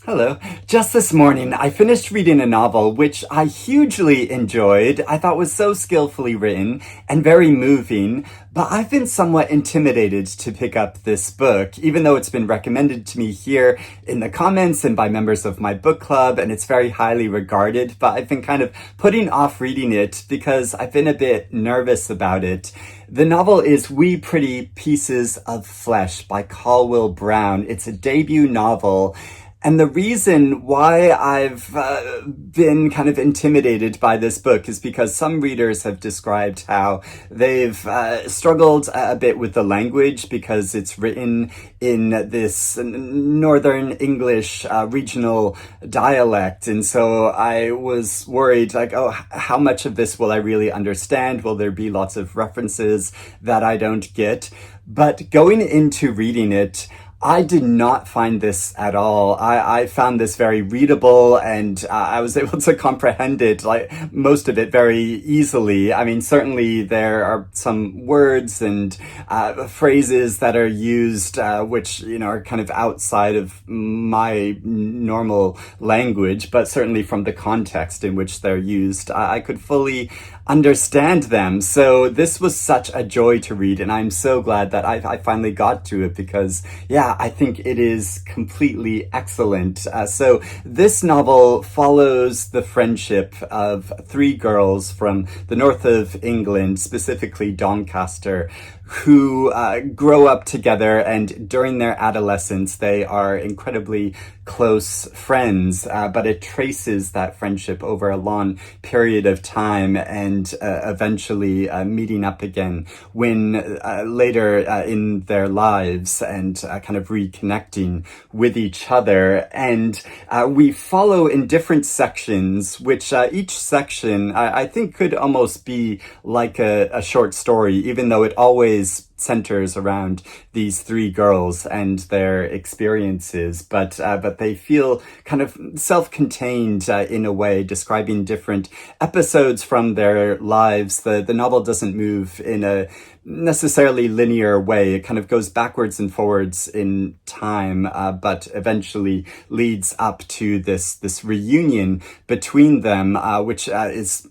Hello. Just this morning, I finished reading a novel which I hugely enjoyed. I thought was so skillfully written and very moving, but I've been somewhat intimidated to pick up this book, even though it's been recommended to me here in the comments and by members of my book club, and it's very highly regarded, but I've been kind of putting off reading it because I've been a bit nervous about it. The novel is Wee Pretty Pieces of Flesh by Colwill Brown. It's a debut novel. And the reason why I've been kind of intimidated by this book is because some readers have described how they've struggled a bit with the language because it's written in this Northern English regional dialect. And so I was worried, like, oh, how much of this will I really understand? Will there be lots of references that I don't get? But going into reading it, I did not find this at all. I found this very readable, and I was able to comprehend it, like most of it, very easily. I mean, certainly there are some words and phrases that are used which, are kind of outside of my normal language, but certainly from the context in which they're used, I could fully understand them. So this was such a joy to read, and I'm so glad that I finally got to it because, yeah, I think it is completely excellent. So this novel follows the friendship of three girls from the north of England, specifically Doncaster, who grow up together, and during their adolescence they are incredibly close friends, but it traces that friendship over a long period of time and eventually meeting up again when later in their lives and kind of reconnecting with each other. And we follow in different sections, which each section I think could almost be like a short story, even though it always centers around these three girls and their experiences, but they feel kind of self-contained in a way, describing different episodes from their lives. The novel doesn't move in a necessarily linear way. It kind of goes backwards and forwards in time, but eventually leads up to this reunion between them, which is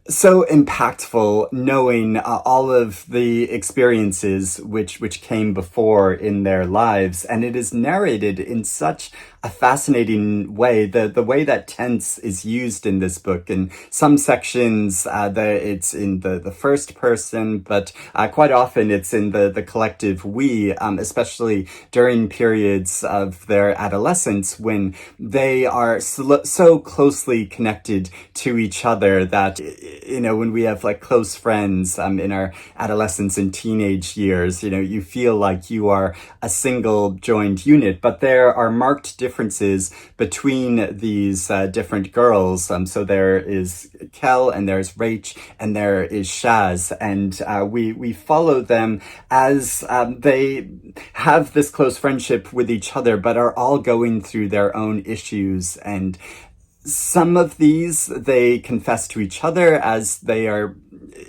so impactful, knowing all of the experiences which came before in their lives. And it is narrated in such a fascinating way. The way that tense is used in this book. In some sections, it's in the first person, but quite often it's in the collective we, especially during periods of their adolescence when they are so closely connected to each other that, when we have like close friends in our adolescence and teenage years, you feel like you are a single joined unit, but there are marked differences between these different girls. So there is Kel, and there's Rach, and there is Shaz, and we follow them as they have this close friendship with each other, but are all going through their own issues. And some of these they confess to each other as they are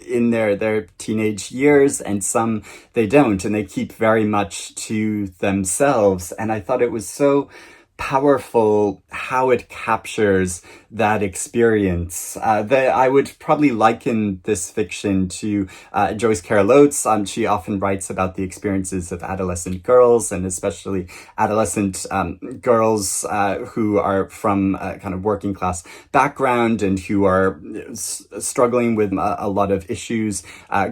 in their teenage years, and some they don't, and they keep very much to themselves. And I thought it was so powerful how it captures that experience. I would probably liken this fiction to Joyce Carol Oates. She often writes about the experiences of adolescent girls, and especially adolescent girls who are from a kind of working class background and who are struggling with a lot of issues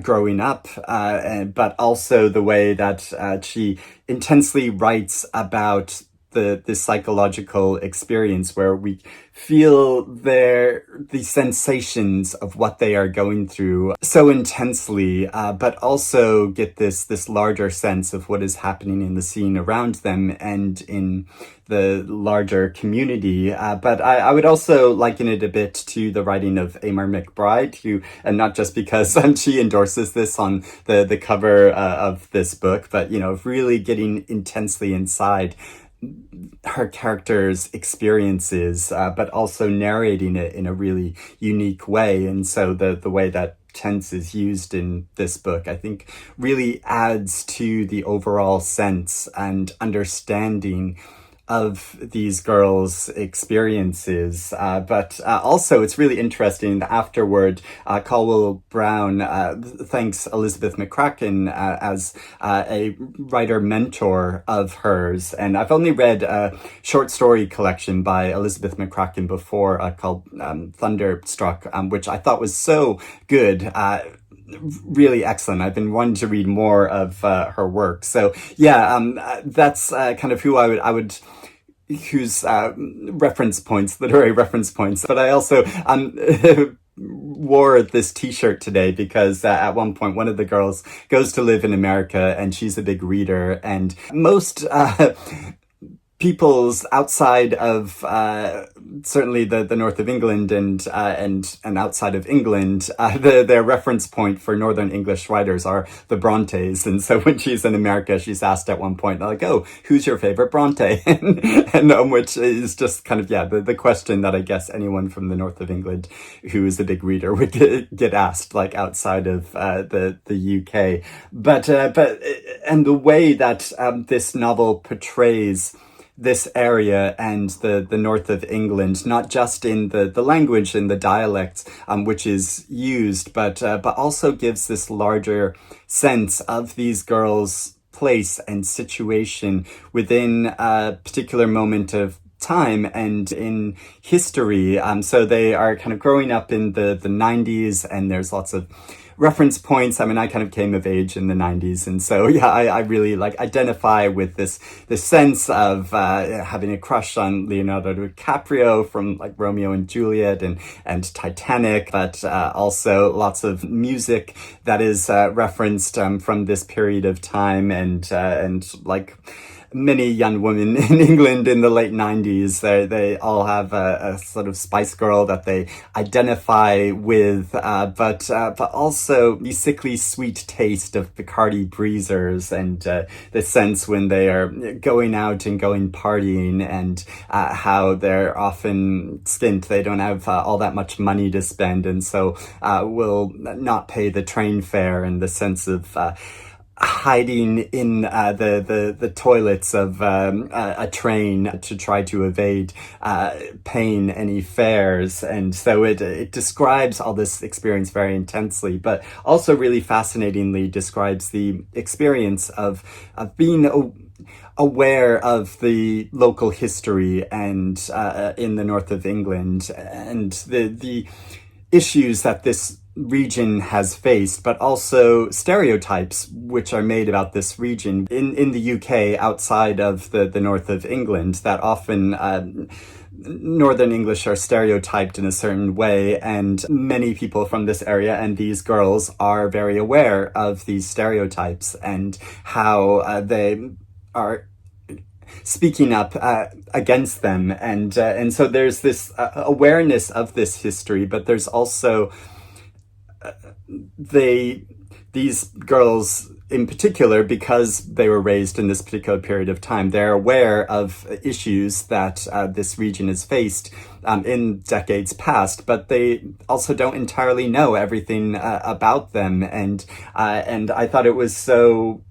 growing up, but also the way that she intensely writes about the psychological experience where we feel the sensations of what they are going through so intensely, but also get this larger sense of what is happening in the scene around them and in the larger community. But I would also liken it a bit to the writing of Amar McBride, who, and not just because she endorses this on the cover of this book, but, really getting intensely inside her character's experiences, but also narrating it in a really unique way. And so the way that tense is used in this book, I think, really adds to the overall sense and understanding of these girls' experiences. But also, it's really interesting. Afterward, Colwill Brown thanks Elizabeth McCracken as a writer mentor of hers. And I've only read a short story collection by Elizabeth McCracken before called Thunderstruck, which I thought was so good. Really excellent. I've been wanting to read more of her work. So yeah, that's kind of who I would whose reference points, literary reference points. But I also wore this t-shirt today because at one point one of the girls goes to live in America and she's a big reader, and most peoples outside of certainly the north of England and outside of England, their reference point for Northern English writers are the Brontes. And so when she's in America, she's asked at one point, like, "Oh, who's your favorite Bronte?" and which is just kind of the question that I guess anyone from the north of England who is a big reader would get asked, like outside of the UK. But and the way that this novel portrays this area and the north of England, not just in the language and the dialect which is used, but also gives this larger sense of these girls' place and situation within a particular moment of time and in history. So they are kind of growing up in the 90s, and there's lots of reference points. I mean, I kind of came of age in the 90s, and so yeah, I really like identify with this sense of having a crush on Leonardo DiCaprio from like Romeo and Juliet and Titanic, but also lots of music that is referenced from this period of time, and like many young women in England in the late 90s, they all have a sort of Spice Girl that they identify with, but also the sickly sweet taste of Bacardi breezers, and the sense when they are going out and going partying, and how they're often skint. They don't have all that much money to spend, and so will not pay the train fare, and the sense of hiding in the toilets of a train to try to evade paying any fares. And so it describes all this experience very intensely, but also really fascinatingly describes the experience of being aware of the local history and in the north of England, and the issues that this region has faced, but also stereotypes which are made about this region in the UK outside of the north of England, that often Northern English are stereotyped in a certain way, and many people from this area and these girls are very aware of these stereotypes and how they are speaking up against them, and so there's this awareness of this history, but there's also these girls in particular, because they were raised in this particular period of time, they're aware of issues that this region has faced in decades past, but they also don't entirely know everything about them, and I thought it was so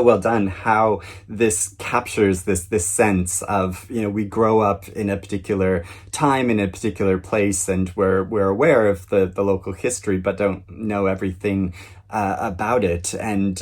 well done how this captures this sense of, we grow up in a particular time, in a particular place, and we're aware of the local history, but don't know everything about it. And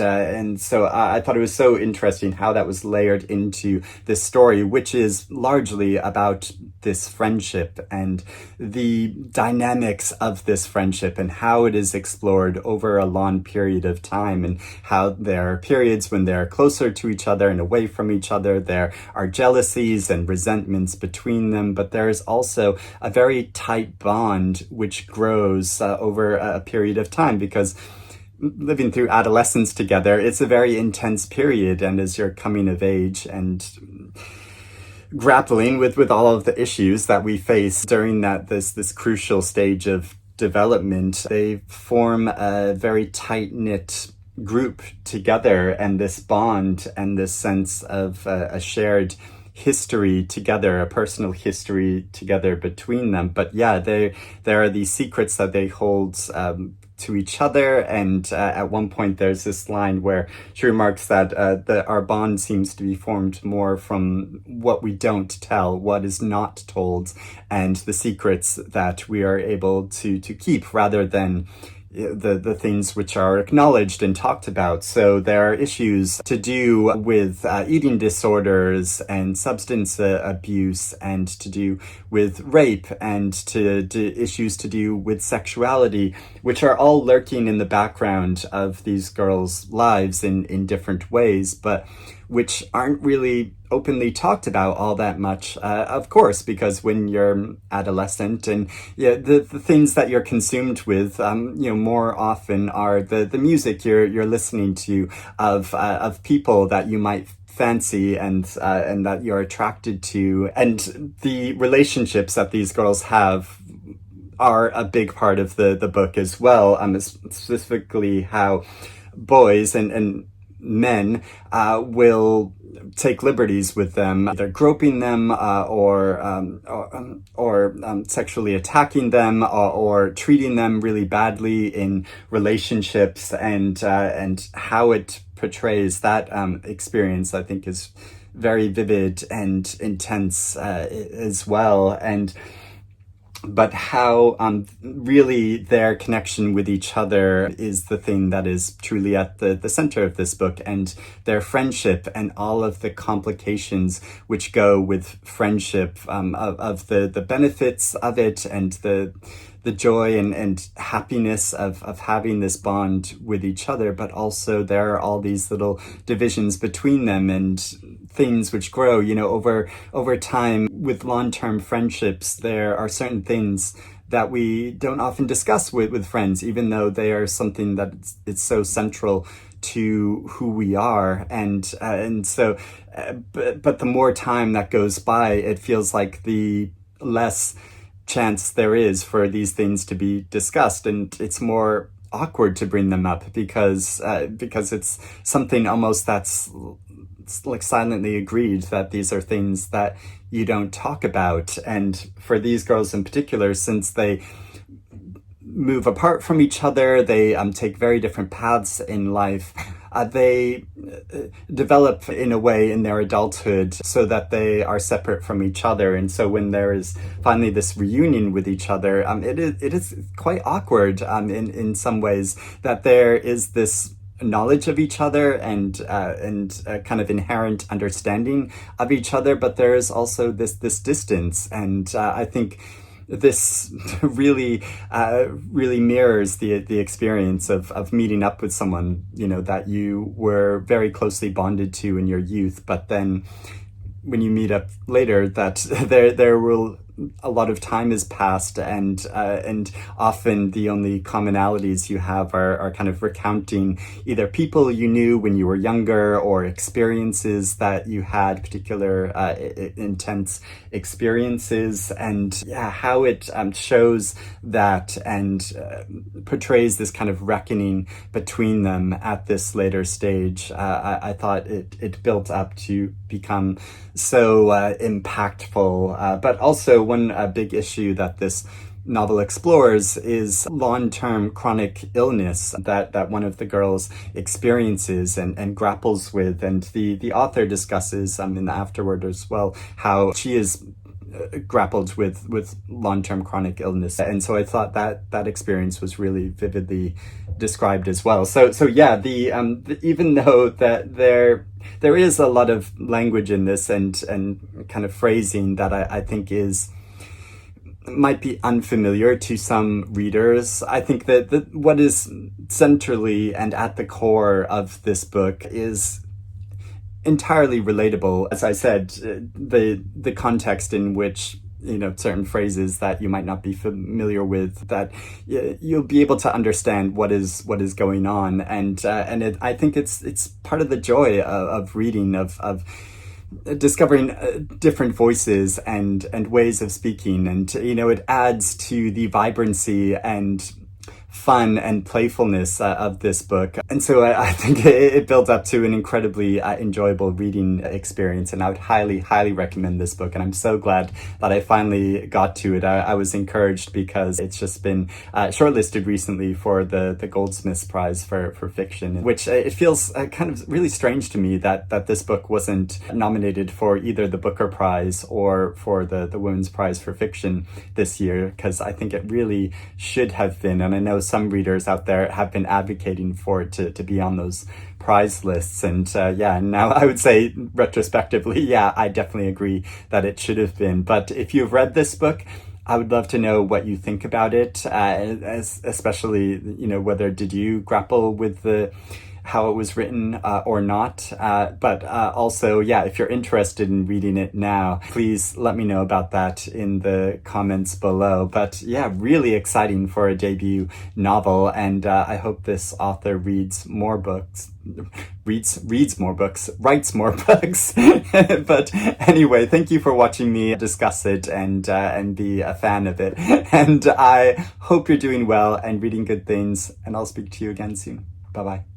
so I thought it was so interesting how that was layered into this story, which is largely about this friendship and the dynamics of this friendship, and how it is explored over a long period of time, and how there are periods when they're closer to each other and away from each other. There are jealousies and resentments between them, but there is also a very tight bond which grows over a period of time, because living through adolescence together, it's a very intense period, and as you're coming of age and grappling with all of the issues that we face during this crucial stage of development, they form a very tight-knit group together, and this bond and this sense of a shared history together, a personal history together between them. But yeah, there are these secrets that they hold to each other. And at one point, there's this line where she remarks that our bond seems to be formed more from what we don't tell, what is not told, and the secrets that we are able to keep rather than the things which are acknowledged and talked about. So there are issues to do with eating disorders and substance abuse, and to do with rape, and to issues to do with sexuality, which are all lurking in the background of these girls' lives in different ways, but which aren't really openly talked about all that much, of course, because when you're adolescent and the things that you're consumed with, more often are the music you're listening to of people that you might fancy and that you're attracted to, and the relationships that these girls have are a big part of the book as well. Specifically how boys and men will take liberties with them, either groping them or sexually attacking them, or treating them really badly in relationships, and how it portrays that experience, I think, is very vivid and intense as well. But how really their connection with each other is the thing that is truly at the center of this book, and their friendship and all of the complications which go with friendship, of the benefits of it, and the joy and happiness of having this bond with each other, but also there are all these little divisions between them and things which grow, over time. With long-term friendships, there are certain things that we don't often discuss with friends, even though they are something that it's so central to who we are. And so, but the more time that goes by, it feels like the less chance there is for these things to be discussed, and it's more awkward to bring them up because it's something almost that's like silently agreed that these are things that you don't talk about. And for these girls in particular, since they move apart from each other, they take very different paths in life. They develop in a way in their adulthood so that they are separate from each other. And so when there is finally this reunion with each other, it is quite awkward in some ways, that there is this knowledge of each other and kind of inherent understanding of each other, but there is also this distance. And I think this really mirrors the experience of meeting up with someone, that you were very closely bonded to in your youth, but then when you meet up later, that there will a lot of time has passed, and often the only commonalities you have are kind of recounting either people you knew when you were younger, or experiences that you had, particular intense experiences, and how it shows that and portrays this kind of reckoning between them at this later stage. I thought it built up to become so impactful, but also one big issue that this novel explores is long-term chronic illness that one of the girls experiences and grapples with. And the author discusses in the afterword as well how she is grappled with long-term chronic illness. And so I thought that experience was really vividly described as well. So yeah, even though that there is a lot of language in this and kind of phrasing that I think might be unfamiliar to some readers, I think that what is centrally and at the core of this book is entirely relatable. As I said, the context in which certain phrases that you might not be familiar with, that you'll be able to understand what is going on, and I think it's part of the joy of reading, of discovering different voices and ways of speaking, and it adds to the vibrancy and fun and playfulness of this book. And so I think it builds up to an incredibly enjoyable reading experience. And I would highly, highly recommend this book. And I'm so glad that I finally got to it. I was encouraged because it's just been shortlisted recently for the Goldsmiths Prize for fiction, which it feels kind of really strange to me that this book wasn't nominated for either the Booker Prize or for the Women's Prize for Fiction this year, because I think it really should have been. And I know some readers out there have been advocating for it to be on those prize lists. And now I would say retrospectively, yeah, I definitely agree that it should have been. But if you've read this book, I would love to know what you think about it, especially, whether did you grapple with how it was written or not. But also, if you're interested in reading it now, please let me know about that in the comments below. But really exciting for a debut novel, and I hope this author reads more books. Reads more books, writes more books. But anyway, thank you for watching me discuss it and be a fan of it. And I hope you're doing well and reading good things, and I'll speak to you again soon. Bye-bye.